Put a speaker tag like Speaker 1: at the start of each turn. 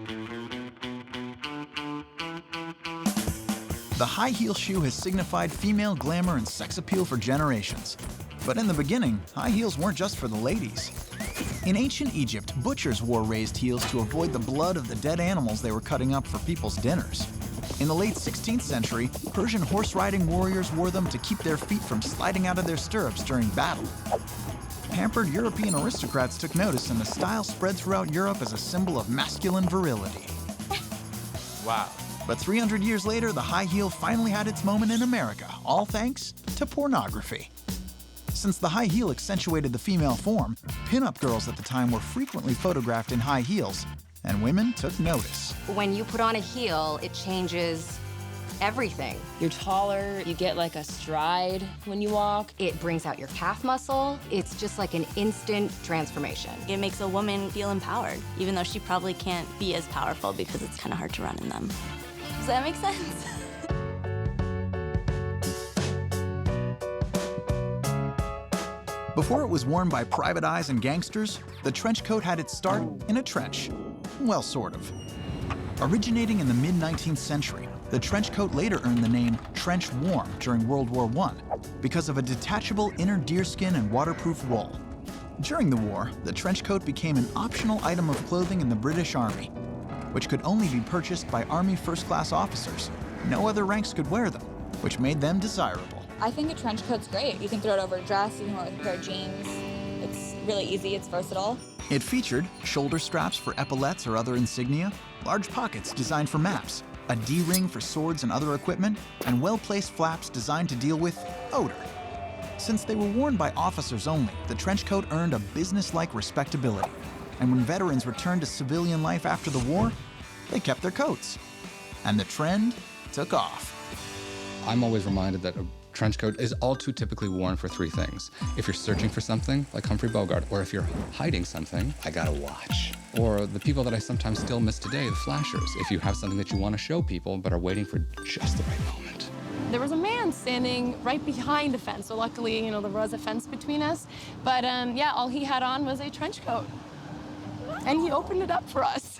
Speaker 1: The high heel shoe has signified female glamour and sex appeal for generations. But in the beginning, high heels weren't just for the ladies. In ancient Egypt, butchers wore raised heels to avoid the blood of the dead animals they were cutting up for people's dinners. In the late 16th century, Persian horse-riding warriors wore them to keep their feet from sliding out of their stirrups during battle. Pampered European aristocrats took notice, and the style spread throughout Europe as a symbol of masculine virility.
Speaker 2: Wow.
Speaker 1: But 300 years later, the high heel finally had its moment in America, all thanks to pornography. Since the high heel accentuated the female form, pin-up girls at the time were frequently photographed in high heels, and women took notice.
Speaker 3: When you put on a heel, it changes everything.
Speaker 4: You're taller, you get like a stride when you walk.
Speaker 3: It brings out your calf muscle. It's just like an instant transformation.
Speaker 5: It makes a woman feel empowered, even though she probably can't be as powerful because it's kind of hard to run in them. Does that make sense?
Speaker 1: Before it was worn by private eyes and gangsters, the trench coat had its start in a trench. Well, sort of. Originating in the mid-19th century, the trench coat later earned the name trench warm during World War I because of a detachable inner deerskin and waterproof wool. During the war, the trench coat became an optional item of clothing in the British Army, which could only be purchased by Army first-class officers. No other ranks could wear them, which made them desirable.
Speaker 6: I think a trench coat's great. You can throw it over a dress, you can wear it with a pair of jeans. It's really easy, it's versatile.
Speaker 1: It featured shoulder straps for epaulettes or other insignia, large pockets designed for maps, a D-ring for swords and other equipment, and well-placed flaps designed to deal with odor. Since they were worn by officers only, the trench coat earned a business-like respectability. And when veterans returned to civilian life after the war, they kept their coats. And the trend took off.
Speaker 7: I'm always reminded that a trench coat is all too typically worn for three things. If you're searching for something, like Humphrey Bogart, or if you're hiding something, I got a watch. Or the people that I sometimes still miss today, the flashers. If you have something that you want to show people but are waiting for just the right moment.
Speaker 8: There was a man standing right behind the fence, so luckily, there was a fence between us. But yeah, all he had on was a trench coat. And he opened it up for us.